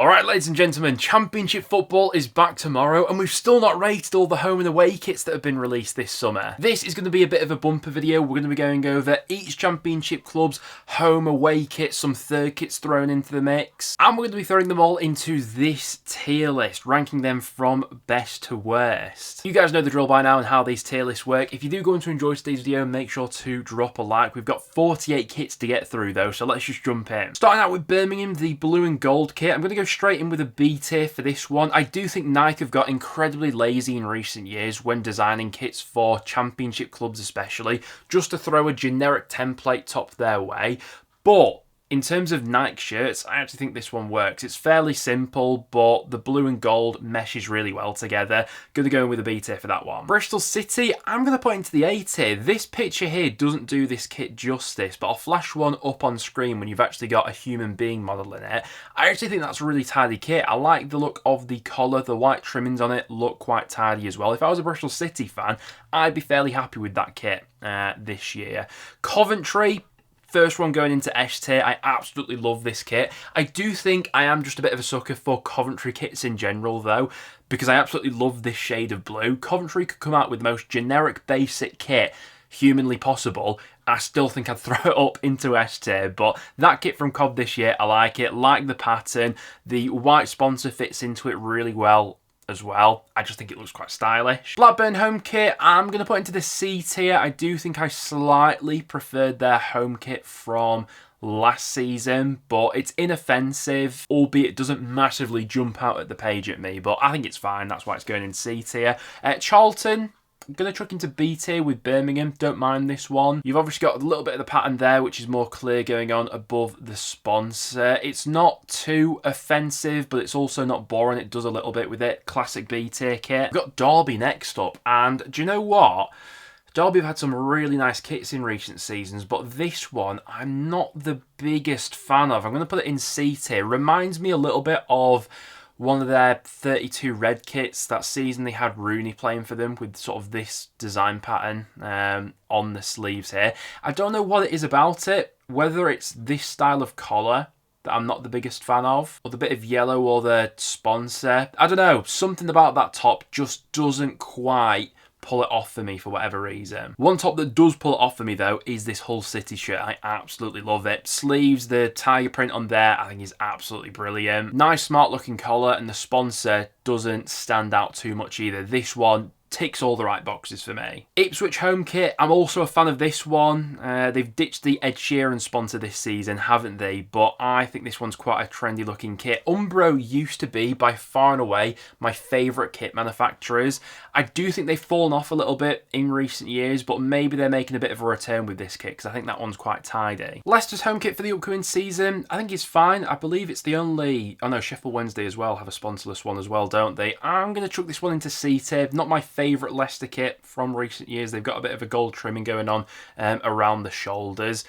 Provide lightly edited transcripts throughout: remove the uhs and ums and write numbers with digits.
Alright, ladies and gentlemen, Championship football is back tomorrow, and we've still not rated all the home and away kits that have been released this summer. This is going to be a bit of a bumper video. We're going to be going over each Championship club's home away kits, some third kits thrown into the mix, and we're going to be throwing them all into this tier list, ranking them from best to worst. You guys know the drill by now and how these tier lists work. If you do go on to enjoy today's video, make sure to drop a like. We've got 48 kits to get through though, so let's just jump in. Starting out with Birmingham, the blue and gold kit. I'm going to go straight in with a B tier for this one. I do think Nike have got incredibly lazy in recent years when designing kits for Championship clubs especially, just to throw a generic template top their way. But in terms of Nike shirts, I actually think this one works. It's fairly simple, but the blue and gold meshes really well together. Gonna go in with a B tier for that one. Bristol City, I'm gonna put into the A tier. This picture here doesn't do this kit justice, but I'll flash one up on screen when you've actually got a human being model in it. I actually think that's a really tidy kit. I like the look of the collar. The white trimmings on it look quite tidy as well. If I was a Bristol City fan, I'd be fairly happy with that kit this year. Coventry, first one going into S tier. I absolutely love this kit. I do think I am just a bit of a sucker for Coventry kits in general though, because I absolutely love this shade of blue. Coventry could come out with the most generic basic kit humanly possible. I still think I'd throw it up into S tier, but that kit from Cov this year, I like it. Like the pattern. The white sponsor fits into it really well as well. I just think it looks quite stylish. Blackburn home kit, I'm going to put into the C tier. I do think I slightly preferred their home kit from last season, but it's inoffensive, albeit it doesn't massively jump out at the page at me, but I think it's fine. That's why it's going in C tier. Charlton, I'm going to chuck into B tier with Birmingham. Don't mind this one. You've obviously got a little bit of the pattern there, which is more clear going on above the sponsor. It's not too offensive, but it's also not boring. It does a little bit with it. Classic B tier kit. We've got Derby next up, and do you know what? Derby have had some really nice kits in recent seasons, but this one I'm not the biggest fan of. I'm going to put it in C tier. Reminds me a little bit of one of their 32 red kits. That season they had Rooney playing for them with sort of this design pattern on the sleeves here. I don't know what it is about it, whether it's this style of collar that I'm not the biggest fan of, or the bit of yellow or the sponsor. I don't know, something about that top just doesn't quite pull it off for me for whatever reason. One top that does pull it off for me though is this Hull City shirt. I absolutely love it. Sleeves, the tiger print on there, I think is absolutely brilliant. Nice smart looking collar, and the sponsor doesn't stand out too much either. This one ticks all the right boxes for me. Ipswich home kit, I'm also a fan of this one. They've ditched the Ed Sheeran sponsor this season, haven't they? But I think this one's quite a trendy looking kit. Umbro used to be by far and away my favourite kit manufacturers. I do think they've fallen off a little bit in recent years, but maybe they're making a bit of a return with this kit because I think that one's quite tidy. Leicester's home kit for the upcoming season, I think it's fine. I believe it's the only, oh no, Sheffield Wednesday as well have a sponsorless one as well, don't they? I'm going to chuck this one into C tier. Not my favourite Leicester kit from recent years. They've got a bit of a gold trimming going on around the shoulders.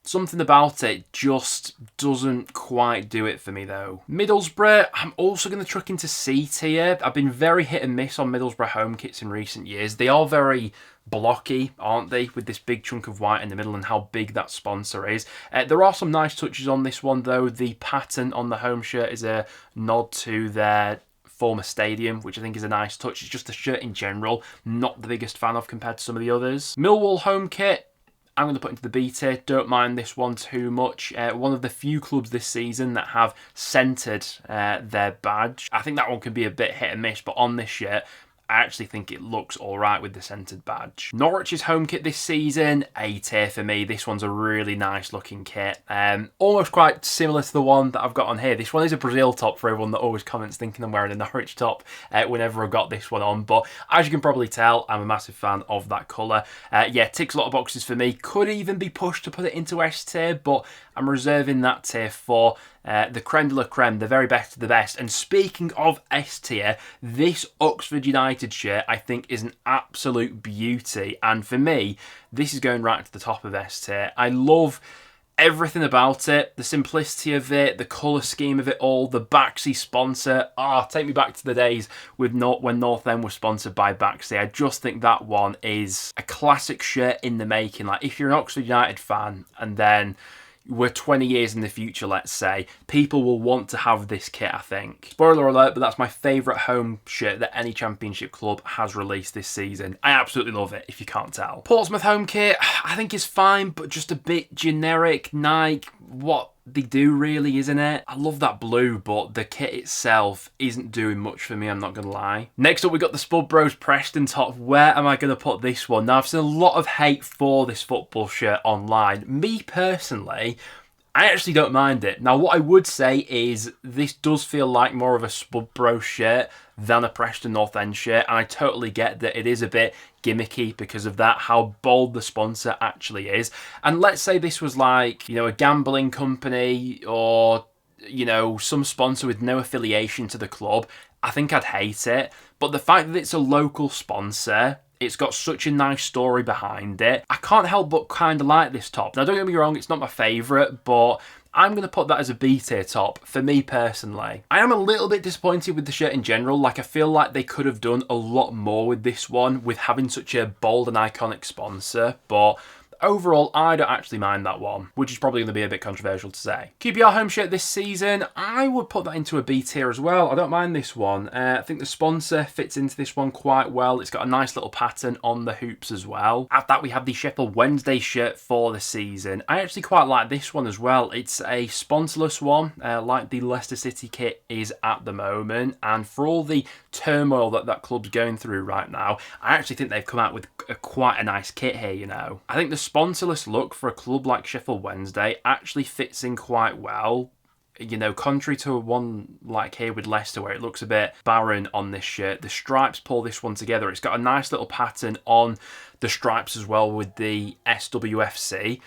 Something about it just doesn't quite do it for me though. Middlesbrough, I'm also going to chuck into C tier. I've been very hit and miss on Middlesbrough home kits in recent years. They are very blocky, aren't they, with this big chunk of white in the middle and how big that sponsor is. There are some nice touches on this one though. The pattern on the home shirt is a nod to their former stadium, which I think is a nice touch. It's just the shirt in general, not the biggest fan of compared to some of the others. Millwall home kit, I'm going to put into the B tier. Don't mind this one too much. One of the few clubs this season that have centred their badge. I think that one can be a bit hit and miss, but on this shirt, I actually think it looks alright with the centred badge. Norwich's home kit this season, A tier for me. This one's a really nice looking kit. Almost quite similar to the one that I've got on here. This one is a Brazil top for everyone that always comments thinking I'm wearing a Norwich top whenever I've got this one on. But as you can probably tell, I'm a massive fan of that colour. Yeah, ticks a lot of boxes for me. Could even be pushed to put it into S tier, but I'm reserving that tier for the creme de la creme, the very best of the best. And speaking of S tier, this Oxford United shirt I think is an absolute beauty, and for me this is going right to the top of S tier. I love everything about it, the simplicity of it, the colour scheme of it all, the Baxi sponsor. Take me back to the days with when North End was sponsored by Baxi. I just think that one is a classic shirt in the making. Like, if you're an Oxford United fan and then we're 20 years in the future, let's say, people will want to have this kit, I think. Spoiler alert, but that's my favourite home shirt that any Championship club has released this season. I absolutely love it, if you can't tell. Portsmouth home kit, I think is fine, but just a bit generic. Nike, what they do really, isn't it? I love that blue, but the kit itself isn't doing much for me, I'm not going to lie. Next up, we got the Spud Bros Preston top. Where am I going to put this one? Now, I've seen a lot of hate for this football shirt online. Me personally, I actually don't mind it. Now, what I would say is this does feel like more of a Spud Bros shirt than a Preston North End shirt, and I totally get that it is a bit gimmicky because of that, how bold the sponsor actually is. And let's say this was like, you know, a gambling company or, you know, some sponsor with no affiliation to the club, I think I'd hate it. But the fact that it's a local sponsor, it's got such a nice story behind it, I can't help but kind of like this top. Now, don't get me wrong, it's not my favourite, but I'm going to put that as a B tier top for me personally. I am a little bit disappointed with the shirt in general. Like, I feel like they could have done a lot more with this one with having such a bold and iconic sponsor, but overall, I don't actually mind that one, which is probably going to be a bit controversial to say. QPR home shirt this season, I would put that into a B tier as well. I don't mind this one. I think the sponsor fits into this one quite well. It's got a nice little pattern on the hoops as well. After that, we have the Sheffield Wednesday shirt for the season. I actually quite like this one as well. It's a sponsorless one, like the Leicester City kit is at the moment. And for all the turmoil that that club's going through right now, I actually think they've come out with quite a nice kit here, you know. I think the sponsorless look for a club like Sheffield Wednesday actually fits in quite well. You know, contrary to one like here with Leicester where it looks a bit barren on this shirt, the stripes pull this one together. It's got a nice little pattern on the stripes as well with the SWFC.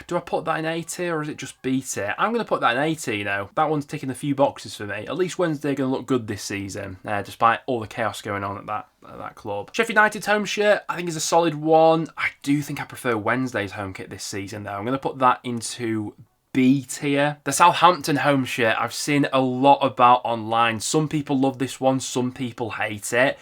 Do I put that in A tier or is it just B tier? I'm going to put that in A tier, you know. That one's ticking a few boxes for me. At least Wednesday are going to look good this season, despite all the chaos going on at that club. Sheffield United's home shirt, I think, is a solid one. I do think I prefer Wednesday's home kit this season, though. I'm going to put that into B tier. The Southampton home shirt, I've seen a lot about online. Some people love this one, some people hate it.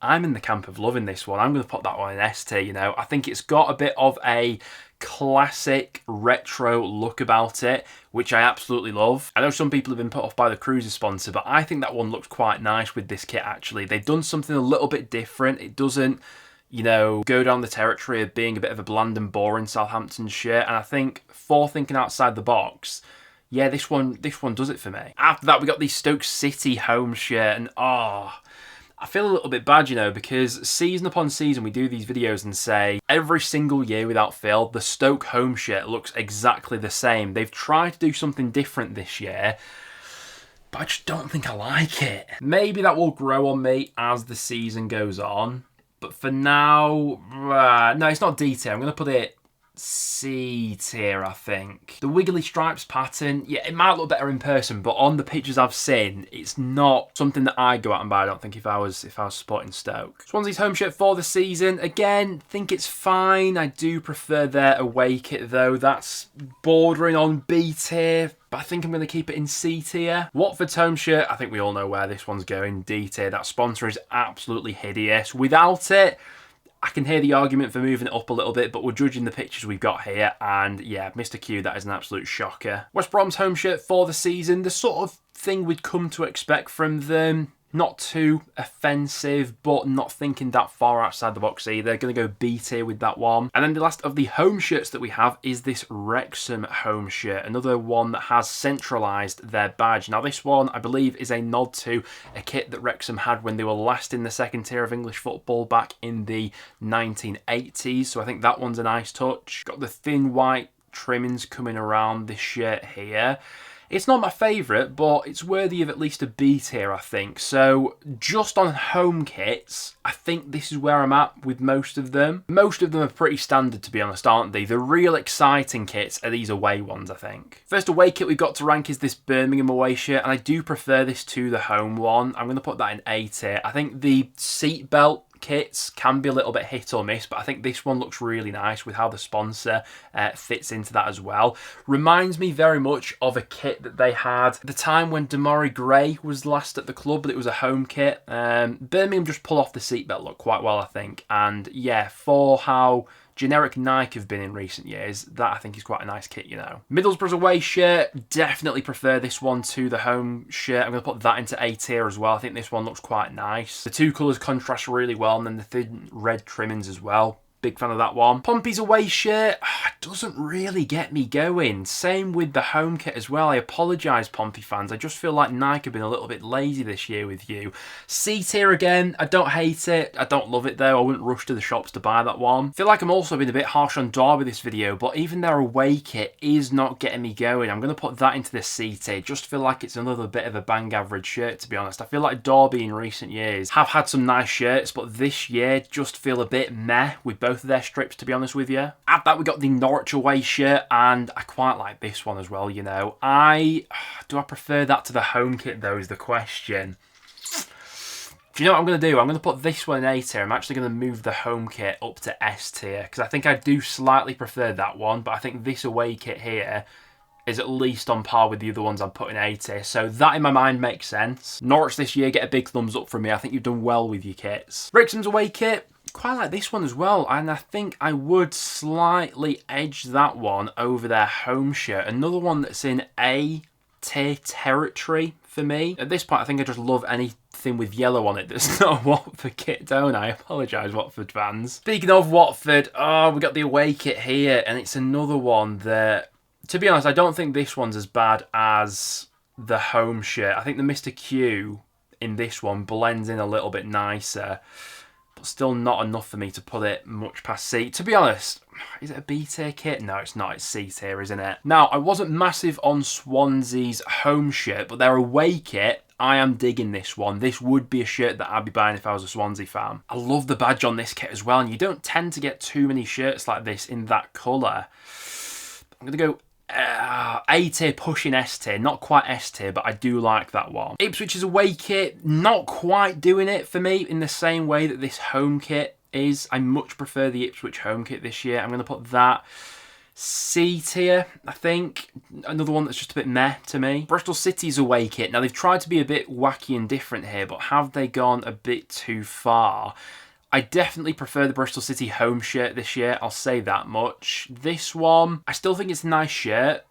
I'm in the camp of loving this one. I'm going to put that one in S tier, you know. I think it's got a bit of a classic retro look about it, which I absolutely love. I know some people have been put off by the Cruiser sponsor, but I think that one looks quite nice with this kit, actually. They've done something a little bit different. It doesn't, you know, go down the territory of being a bit of a bland and boring Southampton shirt, and I think for thinking outside the box, yeah, this one does it for me. After that, we got the Stoke City home shirt, and I feel a little bit bad, you know, because season upon season we do these videos and say every single year without fail, the Stoke home shirt looks exactly the same. They've tried to do something different this year, but I just don't think I like it. Maybe that will grow on me as the season goes on, but for now, no, it's not D tier. I'm going to put it C tier, I think. The wiggly stripes pattern, yeah, it might look better in person, but on the pictures I've seen, it's not something that I'd go out and buy, I don't think, if I was supporting Stoke. Swansea's home shirt for the season, again, think it's fine. I do prefer their away kit though. That's bordering on B tier, but I think I'm going to keep it in C tier. Watford's home shirt, I think we all know where this one's going. D tier. That sponsor is absolutely hideous. Without it, I can hear the argument for moving it up a little bit, but we're judging the pictures we've got here, and yeah, Mr. Q, that is an absolute shocker. West Brom's home shirt for the season, the sort of thing we'd come to expect from them. Not too offensive, but not thinking that far outside the box either. Going to go B tier with that one. And then the last of the home shirts that we have is this Wrexham home shirt. Another one that has centralised their badge. Now this one, I believe, is a nod to a kit that Wrexham had when they were last in the second tier of English football back in the 1980s. So I think that one's a nice touch. Got the thin white trimmings coming around this shirt here. It's not my favourite, but it's worthy of at least a B tier, I think. So just on home kits, I think this is where I'm at with most of them. Most of them are pretty standard, to be honest, aren't they? The real exciting kits are these away ones, I think. First away kit we've got to rank is this Birmingham away shirt, and I do prefer this to the home one. I'm going to put that in A tier. I think the seat belt kits can be a little bit hit or miss, but I think this one looks really nice with how the sponsor fits into that as well. Reminds me very much of a kit that they had at the time when Demarai Gray was last at the club, but it was a home kit. Birmingham just pull off the seatbelt look quite well, I think, and yeah, for how generic Nike have been in recent years, that I think is quite a nice kit, you know. Middlesbrough's away shirt, definitely prefer this one to the home shirt. I'm going to put that into A tier as well. I think this one looks quite nice. The two colours contrast really well, and then the thin red trimmings as well. Big fan of that one. Pompey's away shirt doesn't really get me going. Same with the home kit as well. I apologise, Pompey fans. I just feel like Nike have been a little bit lazy this year with you. C tier again. I don't hate it. I don't love it though. I wouldn't rush to the shops to buy that one. I feel like I'm also being a bit harsh on Derby this video, but even their away kit is not getting me going. I'm going to put that into the C tier. Just feel like it's another bit of a bang average shirt, to be honest. I feel like Derby in recent years have had some nice shirts, but this year just feel a bit meh with both of their strips, to be honest with you. At that, we got the Norwich away shirt, and I quite like this one as well, you know. Do I prefer that to the home kit though, is the question. Do you know what I'm going to do? I'm going to put this one in A tier. I'm actually going to move the home kit up to S tier, because I think I do slightly prefer that one, but I think this away kit here is at least on par with the other ones I'm putting A tier. So that in my mind makes sense. Norwich this year, get a big thumbs up from me. I think you've done well with your kits. Wrexham's away kit, quite like this one as well, and I think I would slightly edge that one over their home shirt. Another one that's in A tier territory for me. At this point, I think I just love anything with yellow on it that's not a Watford kit, don't I? I apologise, Watford fans. Speaking of Watford, we got the away kit here, and it's another one that, to be honest, I don't think this one's as bad as the home shirt. I think the Mr. Q in this one blends in a little bit nicer, but still not enough for me to put it much past C. To be honest, is it a B tier kit? No, it's not. It's C tier, isn't it? Now, I wasn't massive on Swansea's home shirt, but their away kit, I am digging this one. This would be a shirt that I'd be buying if I was a Swansea fan. I love the badge on this kit as well, and you don't tend to get too many shirts like this in that colour. I'm going to go A tier pushing S tier, not quite S tier, but I do like that one. Ipswich's away kit, not quite doing it for me in the same way that this home kit is. I much prefer the Ipswich home kit this year. I'm going to put that C tier, I think. Another one that's just a bit meh to me. Bristol City's away kit. Now, they've tried to be a bit wacky and different here, but have they gone a bit too far? I definitely prefer the Bristol City home shirt this year, I'll say that much. This one, I still think it's a nice shirt,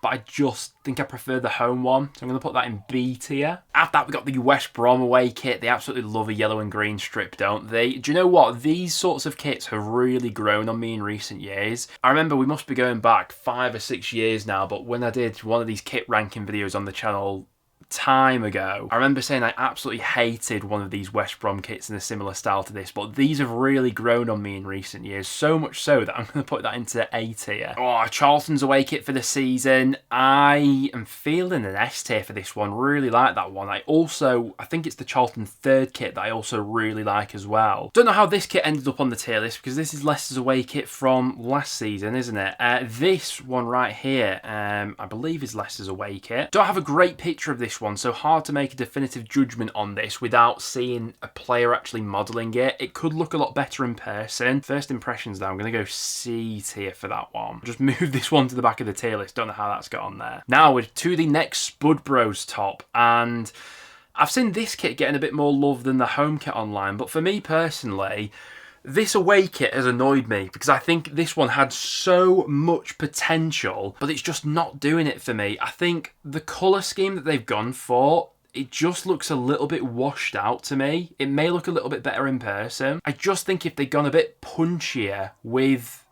but I just think I prefer the home one, so I'm going to put that in B tier. After that, we got the West Brom away kit. They absolutely love a yellow and green strip, don't they? Do you know what? These sorts of kits have really grown on me in recent years. I remember we must be going back 5 or 6 years now, but when I did one of these kit ranking videos on the channel time ago, I remember saying I absolutely hated one of these West Brom kits in a similar style to this, but these have really grown on me in recent years, so much so that I'm going to put that into A tier. Charlton's away kit for the season, I am feeling an S tier for this one. Really like that one. I think it's the Charlton third kit that I also really like as well. Don't know how this kit ended up on the tier list, because this is Leicester's away kit from last season, isn't it? This one right here, I believe is Leicester's away kit. Don't have a great picture of this one, so hard to make a definitive judgment on this without seeing a player actually modelling it. It could look a lot better in person. First impressions though, I'm going to go C tier for that one. Just move this one to the back of the tier list. Don't know how that's got on there. Now we're to the next Spud Bros top, and I've seen this kit getting a bit more love than the home kit online, but for me personally, this away kit has annoyed me because I think this one had so much potential, but it's just not doing it for me. I think the colour scheme that they've gone for, it just looks a little bit washed out to me. It may look a little bit better in person. I just think if they'd gone a bit punchier with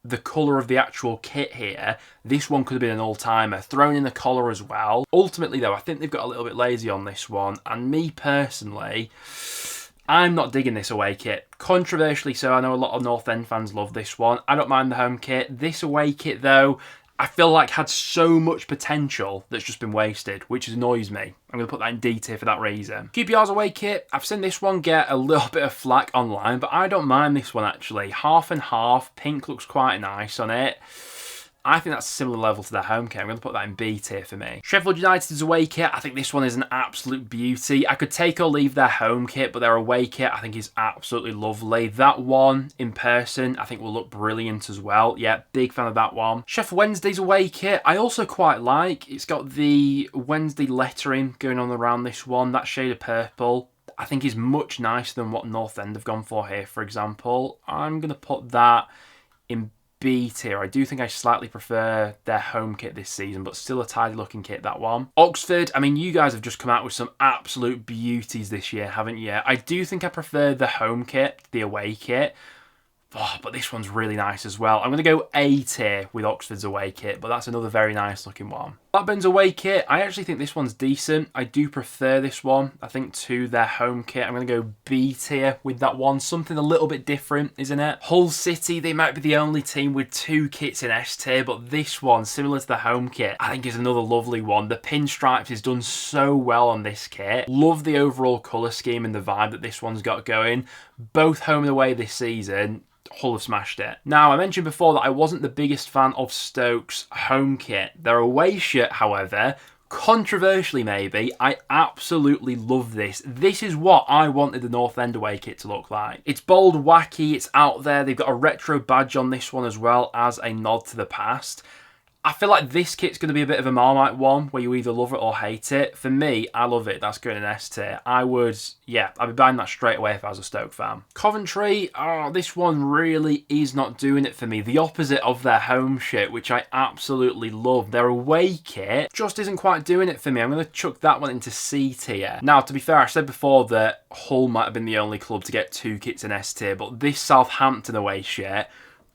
the colour of the actual kit here, this one could have been an all-timer. Thrown in the collar as well. Ultimately though, I think they've got a little bit lazy on this one, and me personally, I'm not digging this away kit. Controversially so, I know a lot of North End fans love this one. I don't mind the home kit. This away kit though, I feel like had so much potential that's just been wasted, which annoys me. I'm going to put that in D tier for that reason. QPR's away kit, I've seen this one get a little bit of flack online, but I don't mind this one actually. Half and half, pink looks quite nice on it. I think that's a similar level to their home kit. I'm going to put that in B tier for me. Sheffield United's away kit, I think this one is an absolute beauty. I could take or leave their home kit, but their away kit I think is absolutely lovely. That one in person I think will look brilliant as well. Yeah, big fan of that one. Sheffield Wednesday's away kit, I also quite like. It's got the Wednesday lettering going on around this one. That shade of purple I think is much nicer than what North End have gone for here, for example. I'm going to put that in B tier. I do think I slightly prefer their home kit this season, but still a tidy looking kit, that one. Oxford, I mean, you guys have just come out with some absolute beauties this year, haven't you? I do think I prefer the home kit, the away kit. Oh, but this one's really nice as well. I'm going to go A tier with Oxford's away kit, but that's another very nice looking one. Blackburn's away kit, I actually think this one's decent. I do prefer this one, I think, to their home kit. I'm going to go B tier with that one. Something a little bit different, isn't it? Hull City, they might be the only team with 2 kits in S tier, but this one, similar to the home kit, I think is another lovely one. The pinstripes is done so well on this kit. Love the overall colour scheme and the vibe that this one's got going. Both home and away this season. Hull have smashed it. Now, I mentioned before that I wasn't the biggest fan of Stoke's home kit. Their away shirt, however, controversially maybe, I absolutely love this. This is what I wanted the North End away kit to look like. It's bold, wacky, it's out there. They've got a retro badge on this one as well as a nod to the past. I feel like this kit's going to be a bit of a Marmite one where you either love it or hate it. For me, I love it. That's going in S tier. I'd be buying that straight away if I was a Stoke fan. Coventry, this one really is not doing it for me. The opposite of their home shit, which I absolutely love. Their away kit just isn't quite doing it for me. I'm going to chuck that one into C tier. Now, to be fair, I said before that Hull might have been the only club to get 2 kits in S tier, but this Southampton away shirt,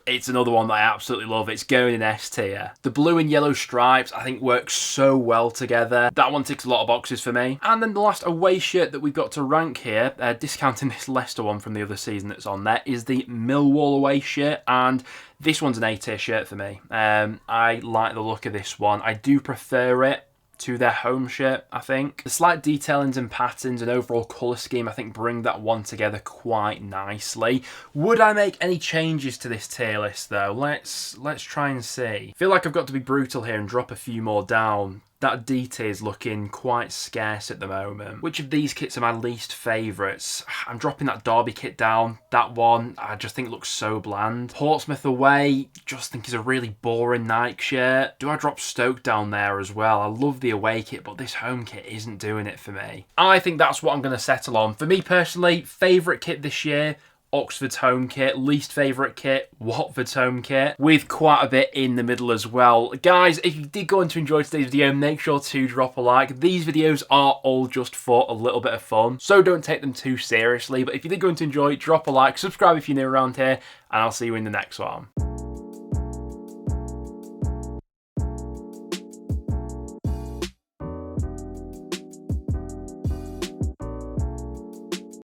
it's another one that I absolutely love. It's going in S tier. The blue and yellow stripes, I think, work so well together. That one ticks a lot of boxes for me. And then the last away shirt that we've got to rank here, discounting this Leicester one from the other season that's on there, is the Millwall away shirt. And this one's an A tier shirt for me. I like the look of this one. I do prefer it to their home shirt, I think. The slight detailings and patterns and overall colour scheme, I think, bring that one together quite nicely. Would I make any changes to this tier list, though? Let's try and see. I feel like I've got to be brutal here and drop a few more down. That D tier is looking quite scarce at the moment. Which of these kits are my least favourites? I'm dropping that Derby kit down. That one, I just think looks so bland. Portsmouth away, just think is a really boring Nike shirt. Do I drop Stoke down there as well? I love the away kit, but this home kit isn't doing it for me. I think that's what I'm going to settle on. For me personally, favourite kit this year, Oxford's home kit. Least favourite kit, Watford's home kit, with quite a bit in the middle as well. Guys, if you did go on to enjoy today's video, make sure to drop a like. These videos are all just for a little bit of fun, so don't take them too seriously. But if you did go on to enjoy, drop a like, subscribe if you're new around here, and I'll see you in the next one.